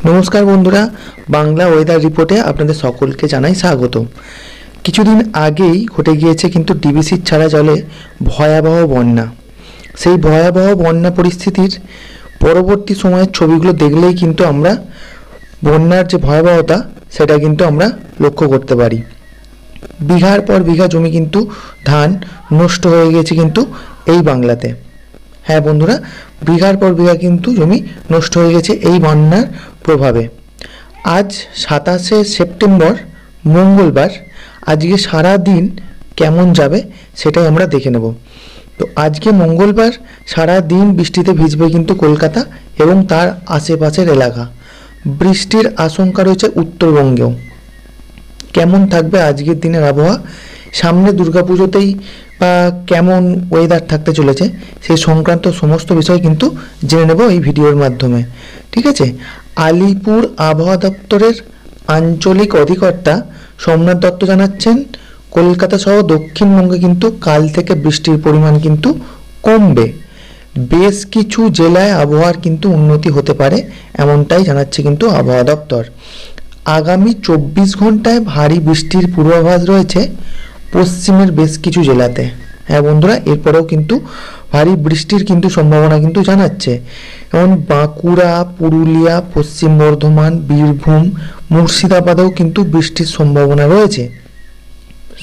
नमस्कार बंधुरा बांगला वेदार रिपोर्टे आपनादेर सकलके जानाई स्वागत। किछुदिन आगेई घटे गियेछे किन्तु डिबिसिर छाड़ा जले भयाबह बन्या। सेई भयाबह बन्या परिस्थितिर परवर्ती समयेर छबिगुलो देखलेई किन्तु आमरा बन्यार जे भयाबहता सेटा किन्तु आमरा लक्ष्य करते पारी। बिघार पर बिघा जमी किन्तु धान नष्ट हये गेछे किन्तु एई बांगलाते। हाँ बंधुरा बिघार पर बिघा किन्तु जमी नष्ट हो गेछे एई बन्यार प्रभावे। आज 27 सेप्टेम्बर मंगलवार आज के सारा दिन केमन जाबे सेटाई आमरा देखे नेब। तो आज के मंगलवार सारा दिन बृष्टिते भिजबे किन्तु कलकाता एवं तार आशेपाशेर एलाका। बृष्टिर आशंका रयेछे उत्तरबंगेও। केमन थाकबे आजकेर दिनेर आबहावा, सामने दुर्गापुजोतेई केमन वेदार थाकते चलेছে সেই সংক্রান্ত সমস্ত বিষয় কিন্তু জেনে নেব এই ভিডিওর মাধ্যমে। ঠিক আছে, আলিপুর আবহাওয়া দপ্তরের আঞ্চলিক অধিকর্তা সোমনাথ দত্ত জানাচ্ছেন কলকাতা সহ দক্ষিণবঙ্গে কিন্তু কাল থেকে বৃষ্টির পরিমাণ কিন্তু কমবে। বেশ কিছু জেলায় আবহাওয়ার কিন্তু উন্নতি হতে পারে এমনটাই জানাচ্ছে কিন্তু আবহাওয়া দপ্তর। আগামী 24 ঘন্টায় ভারী বৃষ্টির পূর্বাভাস রয়েছে পশ্চিমের বেশ কিছু জেলাতে। হ্যাঁ বন্ধুরা, এরপরেও কিন্তু ভারী বৃষ্টির কিন্তু সম্ভাবনা কিন্তু জানাচ্ছে। যেমন বাঁকুড়া, পুরুলিয়া, পশ্চিম বর্ধমান, বীরভূম, মুর্শিদাবাদেও কিন্তু বৃষ্টির সম্ভাবনা রয়েছে।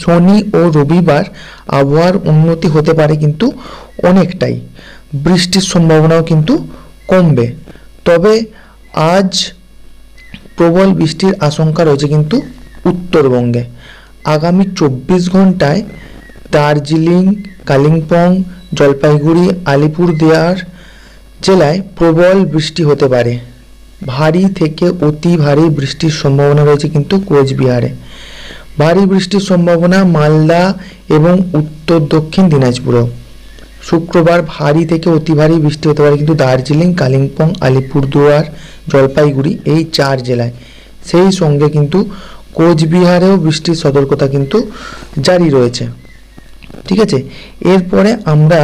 শনি ও রবিবার আবহাওয়ার উন্নতি হতে পারে কিন্তু অনেকটাই, বৃষ্টির সম্ভাবনাও কিন্তু কমবে। তবে আজ প্রবল বৃষ্টির আশঙ্কা রয়েছে কিন্তু উত্তরবঙ্গে। आगामी 24 घंटाয় दार्जिलिंग, कालिम्पोंग, जलपाईगुड़ी, आलिपुरदुआर জেলায় প্রবল বৃষ্টি হতে পারে। ভারী থেকে অতি ভারী বৃষ্টির সম্ভাবনা রয়েছে কিন্তু কোচবিহারে। ভারী বৃষ্টির সম্ভাবনা মালদা এবং উত্তর দক্ষিণ দিনাজপুরেও। শুক্রবার ভারী থেকে অতি ভারী বৃষ্টি হতে পারে কিন্তু দার্জিলিং, কালিম্পং, আলিপুরদুয়ার, জলপাইগুড়ি এই 4 জেলায়। সেই সঙ্গে কিন্তু কোচবিহারেও বৃষ্টির সতর্কতা কিন্তু জারি রয়েছে। ঠিক আছে, এরপরে আমরা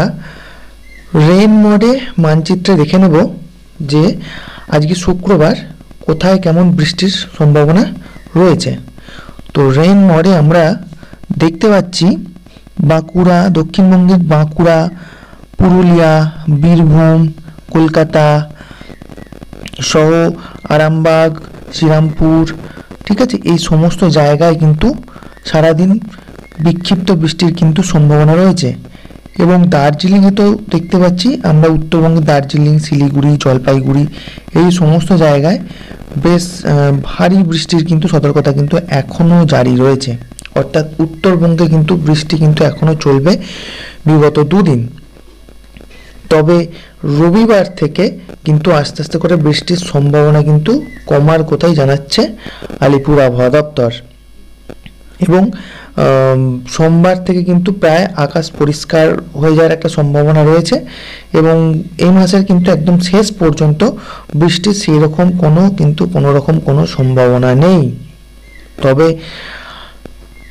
রেন মোডে মানচিত্রে দেখে নেব যে আজকে শুক্রবার কোথায় কেমন বৃষ্টির সম্ভাবনা রয়েছে। তো রেন মোডে আমরা দেখতে পাচ্ছি বাঁকুড়া, দক্ষিণবঙ্গের বাঁকুড়া, পুরুলিয়া, বীরভূম, কলকাতা সহ আরামবাগ, শ্রীরামপুর, ঠিক আছে, এই সমস্ত জায়গায় কিন্তু সারাদিন বিক্ষিপ্ত বৃষ্টির কিন্তু সম্ভাবনা রয়েছে। এবং দার্জিলিংয়ে তো দেখতে পাচ্ছি আমরা উত্তরবঙ্গে দার্জিলিং, শিলিগুড়ি, জলপাইগুড়ি এই সমস্ত জায়গায় বেশ ভারী বৃষ্টির কিন্তু সতর্কতা কিন্তু এখনও জারি রয়েছে। অর্থাৎ উত্তরবঙ্গে কিন্তু বৃষ্টি কিন্তু এখনও চলবে বিগত 2 দিন। তবে রবিবার থেকে কিন্তু আস্তে আস্তে করে বৃষ্টির সম্ভাবনা কিন্তু কমার কথাই জানাচ্ছে আলিপুর আবহাওয়া দপ্তর। এবং সোমবার থেকে কিন্তু প্রায় আকাশ পরিষ্কার হয়ে যাওয়ার একটা সম্ভাবনা রয়েছে। এবং এই মাসের কিন্তু একদম শেষ পর্যন্ত বৃষ্টির সেই রকম কোনো রকম কোনো সম্ভাবনা নেই। তবে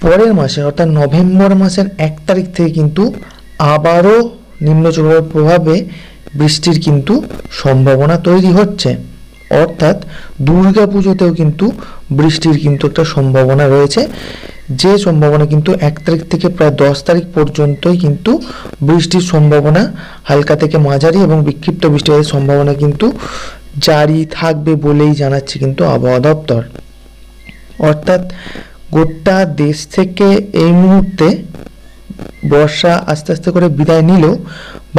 পরের মাসে অর্থাৎ নভেম্বর মাসের 1 তারিখ থেকে কিন্তু আবারও নিম্নচাপের প্রভাবে বৃষ্টির কিন্তু সম্ভাবনা তৈরি হচ্ছে। অর্থাৎ দুর্গাপুজোতেও কিন্তু বৃষ্টির কিন্তু একটা সম্ভাবনা রয়েছে, যে সম্ভাবনা কিন্তু 1 তারিখ থেকে প্রায় 10 তারিখ পর্যন্তই কিন্তু বৃষ্টির সম্ভাবনা হালকা থেকে মাঝারি এবং বিক্ষিপ্ত বৃষ্টিপাতের সম্ভাবনা কিন্তু জারি থাকবে বলেই জানাচ্ছে কিন্তু আবহাওয়া দপ্তর। অর্থাৎ গোটা দেশ থেকে এই মুহূর্তে বর্ষা আস্তে আস্তে করে বিদায় নিলেও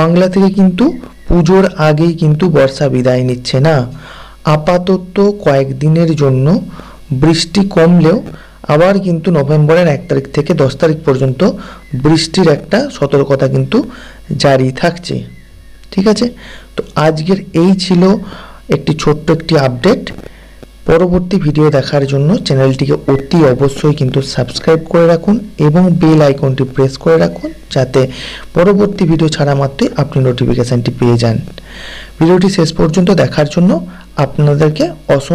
বাংলা থেকে কিন্তু পুজোর আগেই কিন্তু বর্ষা বিদায় নিচ্ছে না। আপাতত কয়েকদিনের জন্য বৃষ্টি কমলেও আবার কিন্তু নভেম্বরের 1 তারিখ থেকে 10 তারিখ পর্যন্ত বৃষ্টির একটা সতর্কতা কিন্তু জারি থাকছে। ঠিক আছে, তো আজকের এই ছিল একটি ছোট্ট একটি আপডেট। পরবর্তী ভিডিও দেখার জন্য চ্যানেলটিকে অতি অবশ্যই কিন্তু সাবস্ক্রাইব করে রাখুন এবং বেল আইকনটি প্রেস করে রাখুন, যাতে পরবর্তী ভিডিও ছাড়া মাত্রই আপনি নোটিফিকেশানটি পেয়ে যান। ভিডিওটি শেষ পর্যন্ত দেখার জন্য আপনাদেরকে অসংখ্য